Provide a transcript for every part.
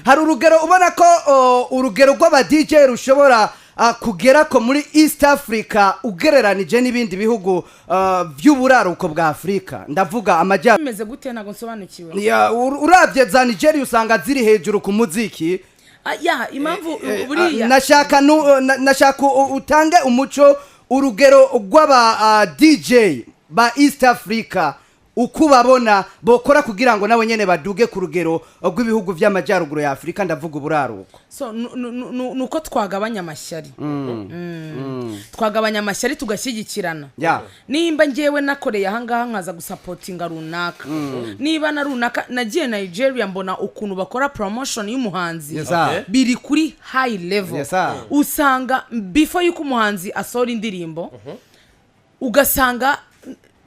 hari urugero ubona ko urugero rw'aba DJ rushobora kugera ko muri East Africa ugereranije n'ibindi bihugu by'uburaruko bwa Afrika ndavuga amajya bimeze gute ntago nsobanukiwe uravye za Nigeria usanga ziri hejuru ku muziki ya impamvu buriya nashaka utange umuco urugero rw'aba DJ ba East Africa ukubabona bokora kugira ngo nawe nyene baduge ku rugero rw'ibihugu by'amajyaruguru ya Afrika ndavuga uburaruko so nuko twagabanya amashyari twagabanya amashyari tugashyigikirana nimba ngewe nakoreye ahangaha nkaza gusupportinga runaka niba na runaka nagiye Nigeria mbona ukuntu bakora promotion y'umuhanzi biri kuri high level usanga before yuko umuhanzi asora indirimbo ugasanga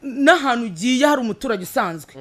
n'ahantu ugiye hari umuturage usanzwe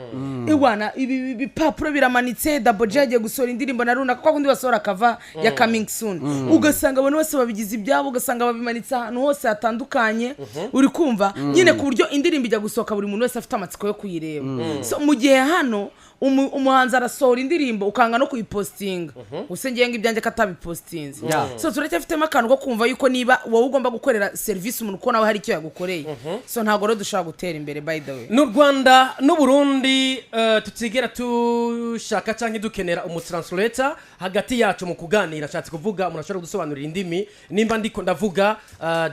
iwana ibi papuro biramanitse double J gusora indirimbo na runaka kwa kundi basora kava ya coming soon ugasanga abantu bose babigize ibyabo ugasanga babimanitse ahantu hose hatandukanye uri kumva nyine ku buryo indirimbo ijya gusohoka buri muntu wese afite amatsiko yo kuyireba so mu gihe hano umuhanzi arasohora indirimbo ukanga no kuyipostinga usengeye ngo ibyanjye katabipostinze so turacyafitemo akantu ko kumva yuko niba wowe ugomba gukorera service umuntu ko nawe hari icyo yagukoreye so ntago rero dushaka gutera imbere by the way n'u Rwanda n'u Burundi tutigera tushaka cyangwa dukenera umutranslator hagati yacu mu kuganira cyatse kuvuga umuntu ashobora gusobanurira indimi nimba ndiko ndavuga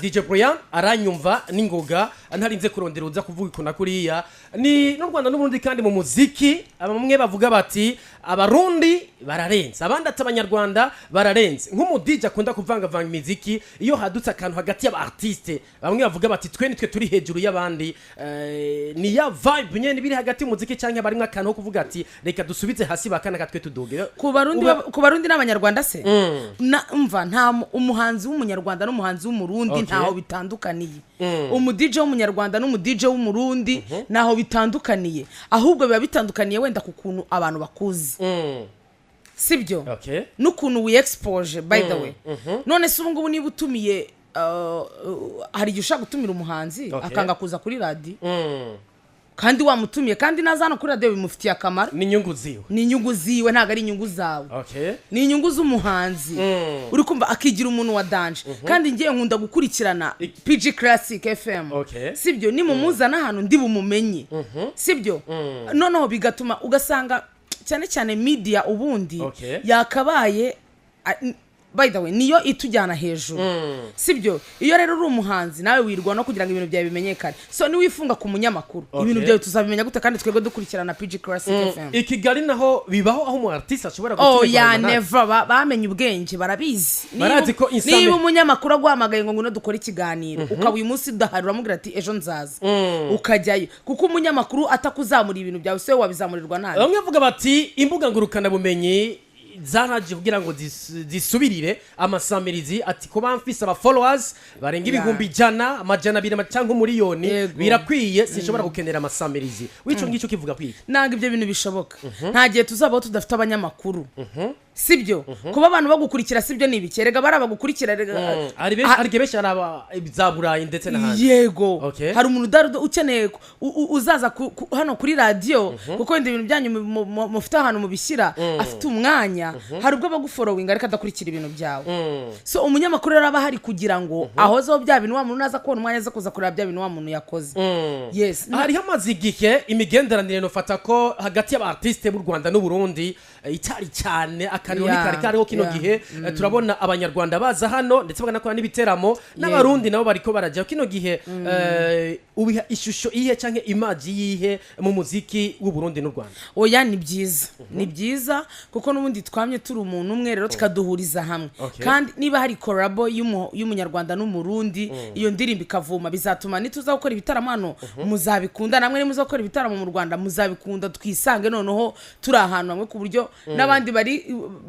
DJ Brian aranyumva n'ingoga ntarinze kurondera uza kuvuga ikona kuriya ni n'u Rwanda n'u Burundi kandi mu muziki bamwe bavuga bati abarundi bararenze abandi atabanyarwanda bararenze nk'umu DJ akunda kuvanga imiziki iyo hadutse akantu hagati y'aba artiste bamwe bavuga bati twe nitwe turi hejuru y'abandi ni ya vibe nyene biri hagati y'umuziki cyangwa barimwe akantu ko kuvuga ati reka dusubize hasi bakana katwe tudoge ku barundi n'abanyarwanda se umva nta umuhanzi w'umunyarwanda n'umuhanzi w'umurundi ntaho bitandukaniye umu DJ w'umunyarwanda n'umu DJ w'umurundi naho bitandukaniye ahubwo biba bitandukaniye wenda ku kuntu abantu bakuzi sibyo n'ukuntu we expose by the way none se ubungubu niba utumiye hari igihe ushaka gutumira umuhanzi akanga kuza kuri radio kandi wamutumiye kandi nazana kuri radio bimufitiye akamaro ni inyungu ziwe ntago ari inyungu zawe ni inyungu z'umuhanzi uri kumva akigira umuntu wa danje kandi ngiye nkunda gukurikirana PG Classic FM sibyo ni mumuzana hano ndi bumumenye sibyo noneho bigatuma ugasanga cyane cyane media ubundi yakabaye by the way niyo itujyana hejuru sibyo iyo rero uri umuhanzi nawe wirwa no kugira ngo ibintu byawe bimenyekane so ni wifunga ku munyamakuru ibintu byawe tuzabimenya gute kandi twebwe dukurikirana PG Classic FM Ikigali naho bibaho aho umu artiste ashobora gutuma never bamenye ubwenge barabizi niba umunyamakuru agwamagaye ngo dukora ikiganiro ukaba uyu munsi daharura mugira ati ejo nzaza ukajyayo kuko umunyamakuru atakuzamura ibintu byawe se wabizamurirwa nabi bamwe bavuga bati imbuga ngurukana bumenyi zaraje kugira ngo zisubirire amasamirizi ati ko bamfise aba followers barenga ibihumbi jana amajana 2 cyangwa miliyoni birakwiye sinshobora gukenera amasamirizi wico ngico kivuga kwiki nanga ibyo bintu bishoboka nta gihe tuzabaho tudafite abanyamakuru sibyo kuba abantu bagukurikira sibyo nibikerega barabagukurikira ari gebesha araba bizaburaye ndetse n'ahandi yego hari umuntu darudo ukeneye uzaza hano kuri radio kuko indi bintu byanyu mufite hano mubishyira afite umwanya hari ubwo bagufollowinga ariko adakurikira ibintu byawe so umunyamakuru raba hari kugira ngo ahozeho bya bintu wa muntu naza kubona umwanya aza kuza kureba bya bintu wa muntu yakoze yes hari hamazigiye imigenderanire no fata ko hagati y'aba artiste b'u Rwanda n'u Burundi itari cyane akanoni kariho kino gihe turabona abanyarwanda baza hano ndetse baganakora n'ibiteramo n'abarundi nabo bariko barajya kino gihe ubiha ishusho ihe canke image yihe mu muziki w'u Burundi n'u Rwanda oya ni byiza kuko n'ubundi twamye turi umuntu umwe rero tukaduhuriza hamwe kandi niba hari collabo y'umunyarwanda n'umurundi iyo ndirimbo ikavuma bizatuma nituza gukora ibitaramo hano muzabikunda namwe ni muzakora ibitaramo mu Rwanda muzabikunda twisange noneho turi ahantu hamwe ku buryo n'abandi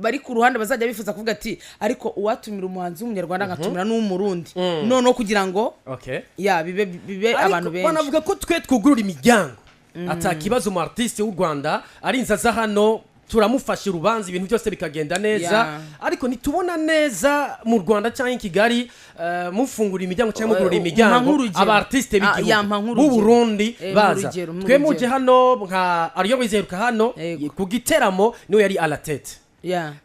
bari ku ruhande bazajya bifuza kuvuga ati ariko uwatumira umuhanzi w'umunyarwanda ngatumira n'umurundi noneho kugira ngo bibe abantu benshi banavuga ko twe twugurura imiryango atakibazo mu artiste w'u Rwanda ari inzaza hano turamufasha urubanza ibintu byose bikagenda neza ariko nitubona neza mu Rwanda cyangwa Kigali mufungura imiryango cyangwa mugurura imiryango aba artiste b'igihugu b'u Burundi baza twemuje hano nka ariyo bizeruka hano ku giteramo niwe yari à la tête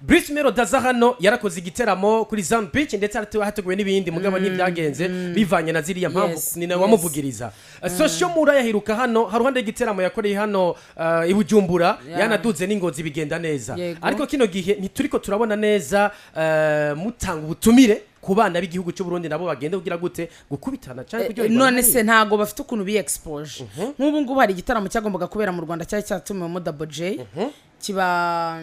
Bruce Melodie aza hano yarakoze igiteramo kuri Zone Beach ndetse hateguwe n'ibindi mugabo n'ibyagenze bivanye na ziriya mpamvu ni nawe wamuvugiriza Social Mura yahiruka hano haruhande y'igiteramo yakoreye hano ibujumbura yanaduze n'ingozi bigenda neza ariko kino gihe ntituriko turabona neza mutanga ubutumire ku bana b'igihugu cy'u Burundi nabo bagende kugira gute gukubitana cyane kuryo none se ntago bafite ukuntu bi expose nk'ubu ngubu hari igitaramo cyagombaga kubera mu Rwanda cyari cyatumiwe mu Double J kiba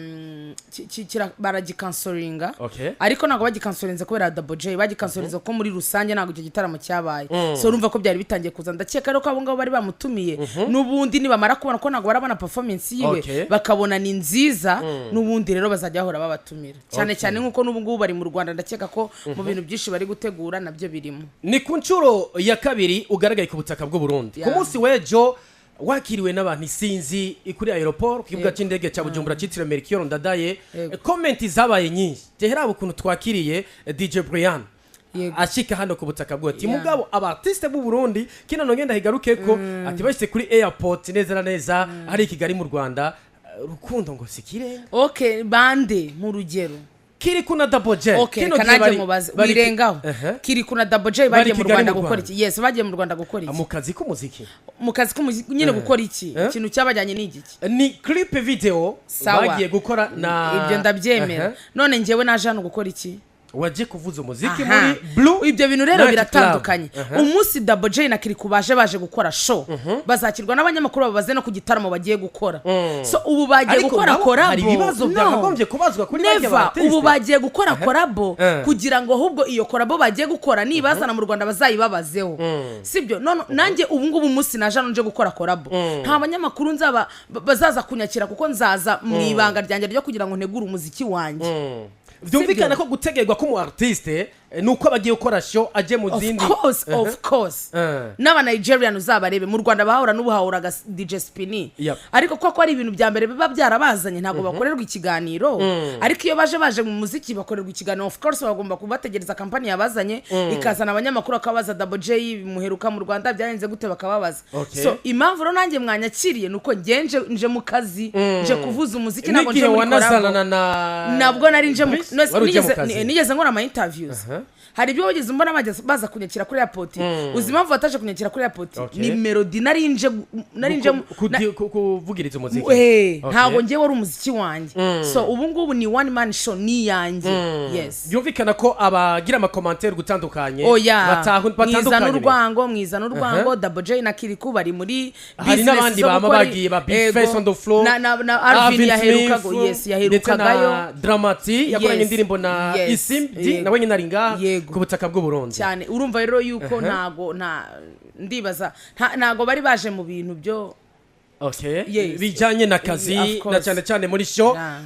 baragikansoringa ariko ntago bagikansorinze kubera Double J bagikansorinze ko muri rusange ntago icyo gitaramo cyabaye so urumva ko byari bitangiye kuza ndakeka rero ko abo ngabo bari bamutumiye n'ubundi nibamara kubona ko ntago barabona performance yiwe bakabona ni nziza n'ubundi rero bazajya bahora babatumira cyane cyane nkuko n'ubu ngubu bari mu Rwanda ndakeka ko mu bintu byinshi bari gutegura nabyo birimo ni ku nshuro ya kabiri ugaragaye ku butaka bw'u Burundi ku munsi w'ejo wakiriwe n'abantu isinzi kuri aeroport ku kibuga cy'indege cya Bujumbura cyitiriwe Melchior Ndadaye comment zabaye nyinshi tehera ukuntu twakiriye DJ BRIANNE ashika hano ku butaka bw'oti mugabo abartiste b'u Burundi kino nongenda higaruke ko ati bashyize kuri airport neza na neza ari i Kigali mu Rwanda rukundo ngo sikire bande mu rugero Kirikou na Double J kino gihe birengaho Kirikou na Double J bagiye mu Rwanda gukora iki yes bagiye mu Rwanda gukora iki mu kazi k'umuziki nyine gukora iki ikintu cyabajyanye n'igiki ni clip video bagiye gukora na ibyo ndabyemera none ngewe naje hano gukora iki waje kuvuza umuziki muri Blue ibyo bintu rero biratandukanye umunsi Double J na Kirikou baje gukora show bazakirwa n'abanyamakuru babaze no ku gitaramo bagiye gukora so ubu bagiye gukora collab hari ibibazo byakagombye kubazwa kuri bajye batiste ubu bagiye gukora collab kugira ngo ahubwo iyo collab bagiye gukora nibazana mu Rwanda bazayibabazeho sibyo none nanjye ubu ngubu umunsi naje nje gukora collab nta banyamakuru nzaba bazaza kunyakira kuko nzaza mu ibanga ryanjye ryo kugira ngo ntegure umuziki wanjye byumvikana ko gutegerwa ko mu artiste nuko bagiye gukora show aje mu zindi of course n'aba Nigerian uzabarebe mu Rwanda bahora n'ubuhahura DJ Spinny ariko ko ari ibintu bya mbere biba byarabazanye ntago bakorerwa ikiganiro ariko iyo baje mu muziki bakorerwa ikiganiro of course bagomba kubategereza company yabazanye ikazana abanyamakuru akabaza Double J muheruka mu Rwanda byarenze gute bakababaza so impamvu ro nanjye mwanyakiriye nuko nje mu kazi nje kuvuza umuziki ntago nje muri nabwo nari nje nigeze nkora ama interviews hari ibyo wageze mbona baza kunyakira kuri airport uzima mvu bataje kunyakira kuri airport ni Melodie narinje kuvugiriza umuziki ntago ngiye wari umuziki wanjye so ubu ngubu ni one man show ni yanjye yes byumvikana ko abagira ama commentaire gutandukanye mwiza n'urwango Double J na Kirikou bari muri hari n'abandi bama bagiye ba big face on the floor na Arvin yaherukagayo Dramati yakoranye indirimbo na Isimdi nawe nyine ari ngaha ku butaka bw'u Burundi cyane urumva rero yuko ndibaza ntago bari baje mu bintu byo bijanye na kazi na cyane muri show